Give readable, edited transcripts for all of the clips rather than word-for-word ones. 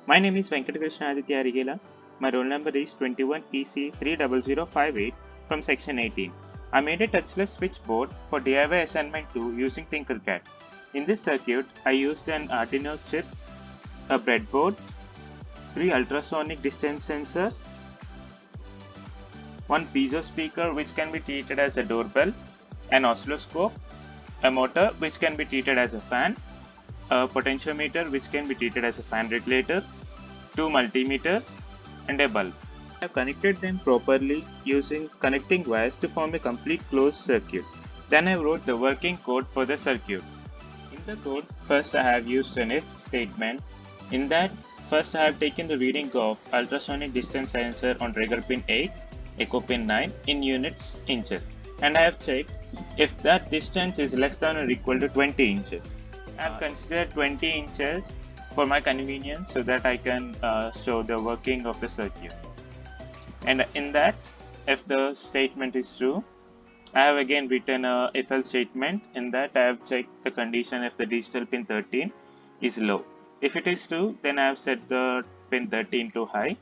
My name is Venkata Krishna Aditya Arigila. My roll number is 21EC30058 from section 18. I made a touchless switchboard for DIY assignment 2 using Tinkercad. In this circuit, I used an Arduino chip, a breadboard, 3 ultrasonic distance sensors, one piezo speaker which can be treated as a doorbell, an oscilloscope, a motor which can be treated as a fan, a potentiometer which can be treated as a fan regulator, 2 multimeters, and a bulb. I have connected them properly using connecting wires to form a complete closed circuit. Then I wrote the working code for the circuit. In the code, first I have used an if statement. In that, first I have taken the reading of ultrasonic distance sensor on trigger pin 8, echo pin 9 in units inches, and I have checked if that distance is less than or equal to 20 inches. I have considered 20 inches for my convenience so that I can show the working of the circuit. And in that, if the statement is true, I have again written a if else statement. In that, I have checked the condition if the digital pin 13 is low. If it is true, then I have set the pin 13 to high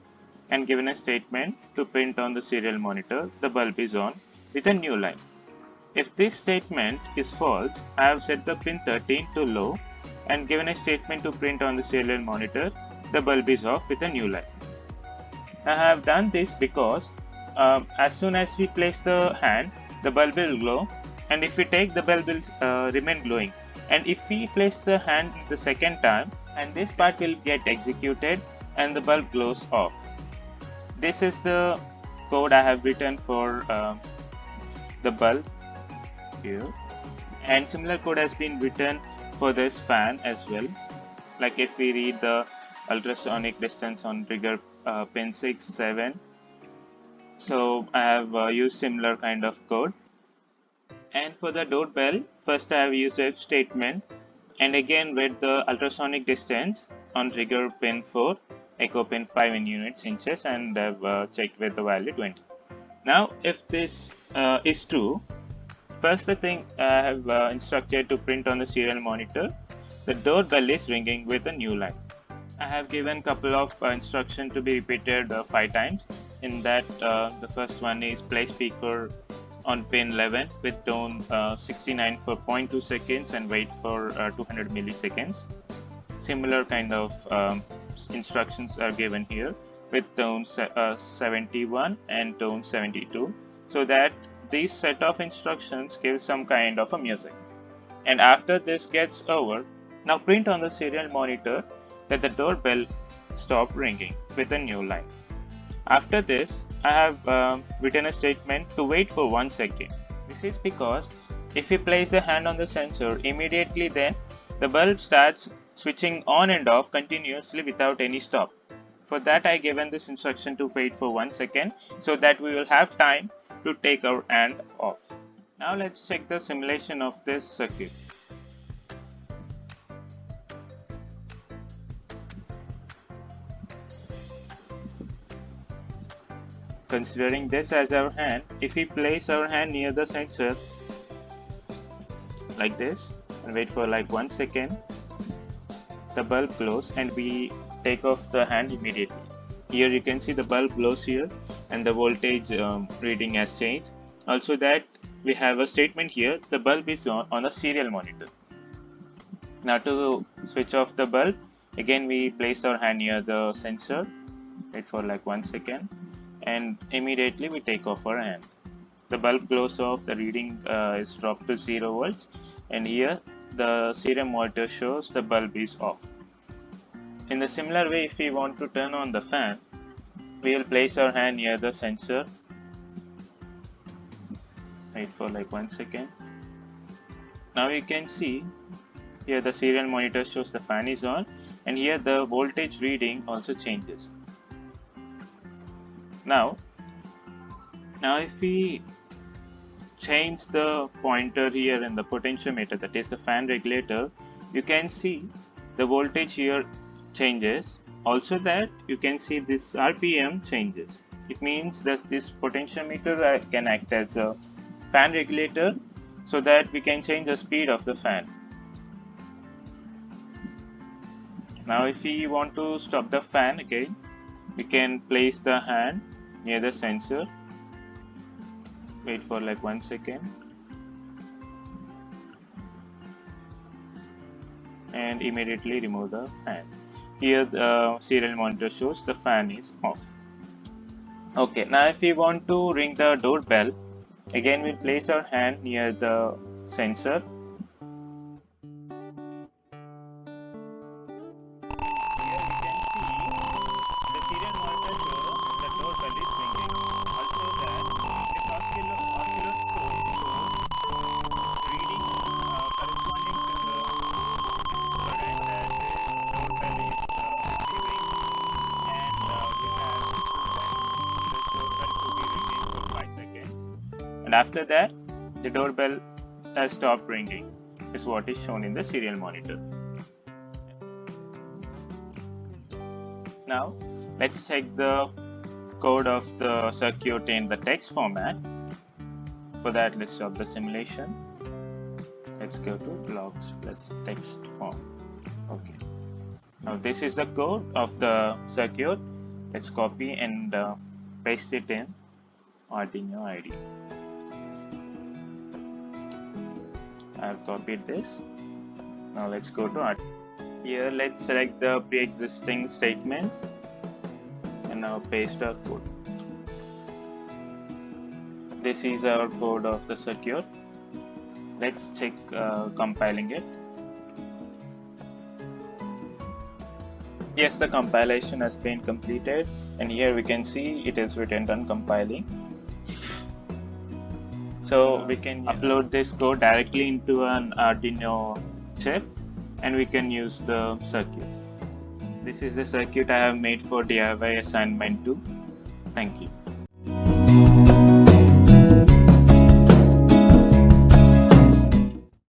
and given a statement to print on the serial monitor the bulb is on with a new line. If this statement is false, I have set the pin 13 to low and given a statement to print on the serial monitor the bulb is off with a new line. I have done this because as soon as we place the hand, the bulb will glow, and if we take, the bulb will remain glowing. And if we place the hand the second time, and this part will get executed and the bulb glows off. This is the code I have written for the bulb here, and similar code has been written for this fan as well. Like if we read the ultrasonic distance on trigger pin 6, 7. So I have used similar kind of code. And for the doorbell, first I have used a if statement and again read the ultrasonic distance on trigger pin 4, echo pin 5 in units inches, and I have checked with the value 20. Now if this is true, first the thing I have instructed to print on the serial monitor, the doorbell is ringing with a new line. I have given couple of instructions to be repeated 5 times. In that, the first one is play speaker on pin 11 with tone 69 for 0.2 seconds and wait for 200 milliseconds. Similar kind of instructions are given here with tone 71 and tone 72, so that this set of instructions gives some kind of a music. And after this gets over, now print on the serial monitor that the doorbell stopped ringing with a new line. After this, I have written a statement to wait for 1 second. This is because if we place the hand on the sensor, immediately then the bulb starts switching on and off continuously without any stop. For that, I given this instruction to wait for 1 second so that we will have time to take our hand off. Now let's check the simulation of this circuit. Considering this as our hand, if we place our hand near the sensor like this and wait for like 1 second, the bulb glows and we take off the hand immediately. Here you can see the bulb glows here and the voltage reading has changed. Also that we have a statement here, the bulb is on a serial monitor. Now to switch off the bulb, again we place our hand near the sensor, wait for like 1 second, and immediately we take off our hand. The bulb glows off, the reading is dropped to 0 volts, and here the serial monitor shows the bulb is off. In the similar way, if we want to turn on the fan, we will place our hand near the sensor, wait for like 1 second. Now you can see here the serial monitor shows the fan is on, and here the voltage reading also changes. Now if we change the pointer here in the potentiometer, that is the fan regulator, you can see the voltage here changes. Also that you can see this RPM changes. It means that this potentiometer can act as a fan regulator so that we can change the speed of the fan. Now if we want to stop the fan again, we can place the hand near the sensor. Wait for like 1 second. And immediately remove the fan. Here the serial monitor shows the fan is off. Okay, now if we want to ring the doorbell, again we place our hand near the sensor. And after that, the doorbell has stopped ringing, is what is shown in the serial monitor. Now, let's check the code of the circuit in the text format. For that, let's stop the simulation. Let's go to blocks plus text form. Okay. Now, this is the code of the circuit. Let's copy and paste it in Arduino IDE. I've copied this. Now let's go to Arduino. Here let's select the pre-existing statements and now paste our code. This is our code of the circuit. Let's check compiling it. Yes, the compilation has been completed, and here we can see it is written on compiling. So we can upload this code directly into an Arduino chip and we can use the circuit. This is the circuit I have made for DIY assignment 2. Thank you.